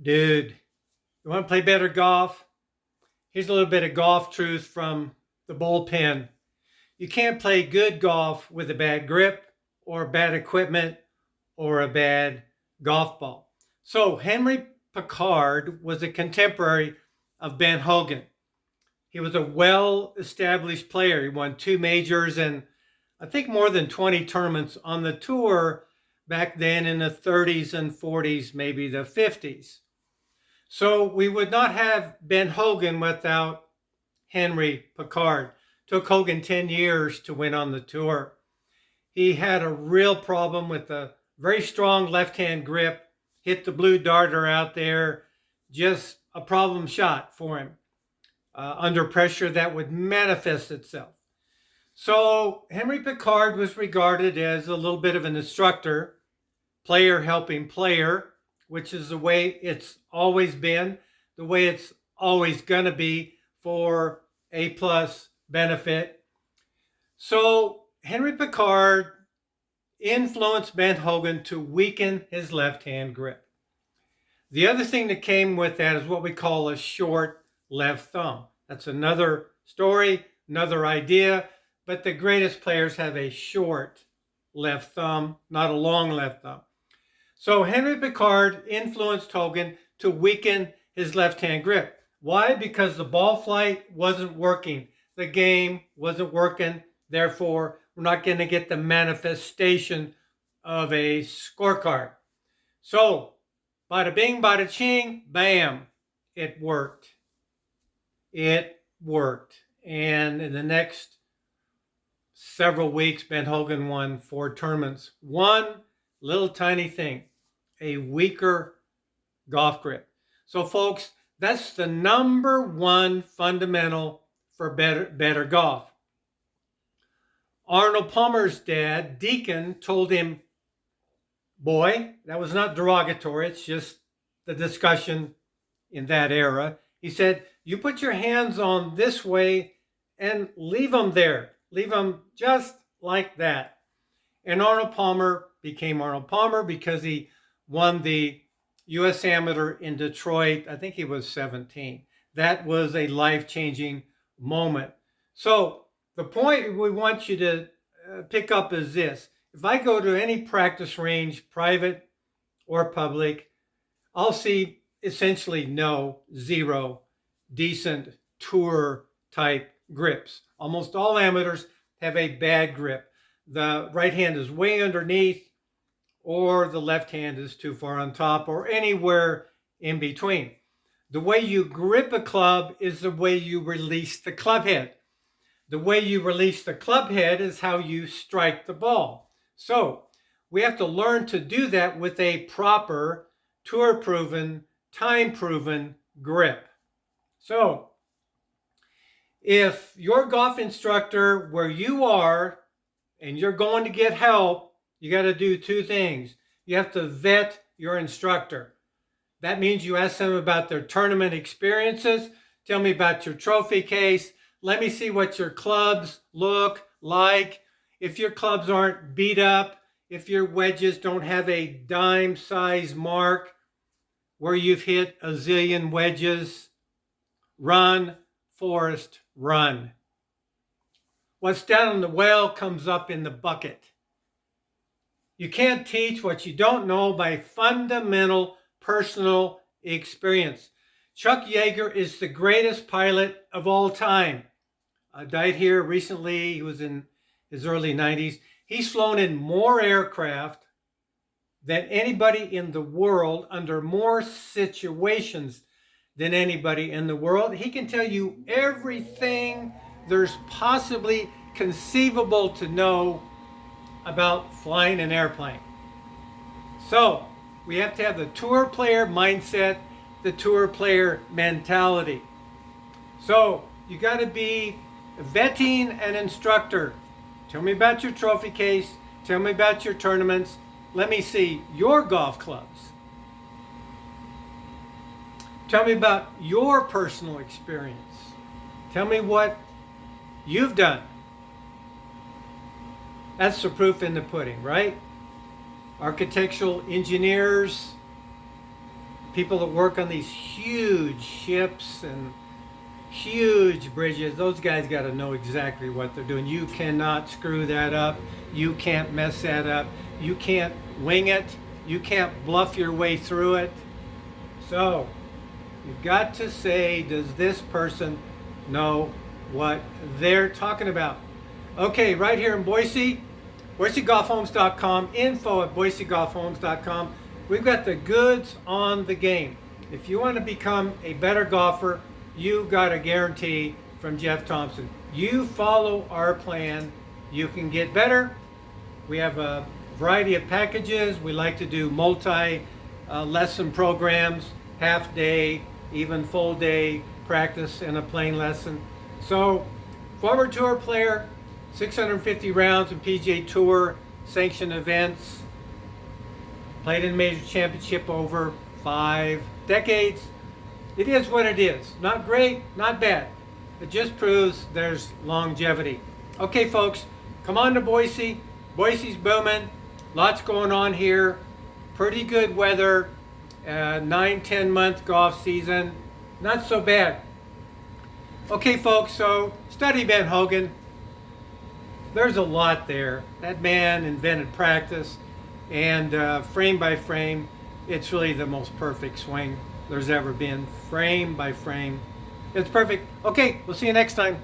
Dude, you want to play better golf? Here's a little bit of golf truth from the bullpen. You can't play good golf with a bad grip or bad equipment or a bad golf ball. So, Henry Picard was a contemporary of Ben Hogan. He was a well established player. He won two majors and I think more than 20 tournaments on the tour back then in the 30s and 40s, maybe the 50s. So we would not have Ben Hogan without Henry Picard. Took Hogan 10 years to win on the tour. He had a real problem with a very strong left-hand grip, hit the blue darter out there, just a problem shot for him. Under pressure that would manifest itself. So Henry Picard was regarded as a little bit of an instructor, player helping player, which is the way it's always been, the way it's always going to be for A plus benefit. So Henry Picard influenced Ben Hogan to weaken his left-hand grip. The other thing that came with that is what we call a short left thumb. That's another story, another idea, but the greatest players have a short left thumb, not a long left thumb. So Henry Picard influenced Hogan to weaken his left-hand grip. Why? Because the ball flight wasn't working. The game wasn't working. Therefore, we're not going to get the manifestation of a scorecard. So, bada bing, bada ching, bam, it worked. It worked. And in the next several weeks, Ben Hogan won 4 tournaments. One little tiny thing, a weaker golf grip. So folks, that's the number one fundamental for better golf. Arnold Palmer's dad, Deacon, told him, boy, that was not derogatory, it's just the discussion in that era. He said, you put your hands on this way and leave them there. Leave them just like that. And Arnold Palmer became Arnold Palmer because he won the U.S. Amateur in Detroit. I think he was 17. That was a life-changing moment. So the point we want you to pick up is this. If I go to any practice range, private or public, I'll see essentially zero decent tour type grips. Almost all amateurs have a bad grip. The right hand is way underneath, or the left hand is too far on top, or anywhere in between. The way you grip a club is the way you release the club head. The way you release the club head is how you strike the ball. So we have to learn to do that with a proper, tour-proven, time-proven grip. So if your golf instructor where you are and you're going to get help, you got to do 2 things. You have to vet your instructor. That means you ask them about their tournament experiences. Tell me about your trophy case. Let me see what your clubs look like. If your clubs aren't beat up, if your wedges don't have a dime size mark where you've hit a zillion wedges, run, Forrest, run. What's down in the well comes up in the bucket. You can't teach what you don't know by fundamental personal experience. Chuck Yeager is the greatest pilot of all time. Died here recently. He was in his early 90s. He's flown in more aircraft than anybody in the world, under more situations than anybody in the world. He can tell you everything there's possibly conceivable to know about flying an airplane. So we have to have the tour player mindset, the tour player mentality. So you got to be vetting an instructor. Tell me about your trophy case. Tell me about your tournaments. Let me see your golf clubs. Tell me about your personal experience. Tell me what you've done. That's the proof in the pudding, right? Architectural engineers, People that work on these huge ships and huge bridges, those guys got to know exactly what they're doing. You cannot screw that up. You can't mess that up. You can't wing it. You can't bluff your way through it. So you've got to say, does this person know what they're talking about? Okay, right here in Boise, BoiseGolfHomes.com, info@BoiseGolfHomes.com. We've got the goods on the game. If you want to become a better golfer, you got a guarantee from Jeff Thompson. You follow our plan, you can get better. We have a variety of packages. We like to do multi-lesson programs, half day, even full day practice and a playing lesson. So, former tour player, 650 rounds in PGA Tour sanctioned events, played in a major championship over 5 decades. It is what it is. Not great, not bad. It just proves there's longevity. Okay, folks, come on to Boise. Boise's booming. Lots going on here. Pretty good weather. 9-10 month golf season. Not so bad. Okay, folks, so study Ben Hogan. There's a lot there. That man invented practice, and frame by frame, it's really the most perfect swing there's ever been. Frame by frame, it's perfect. Okay, we'll see you next time.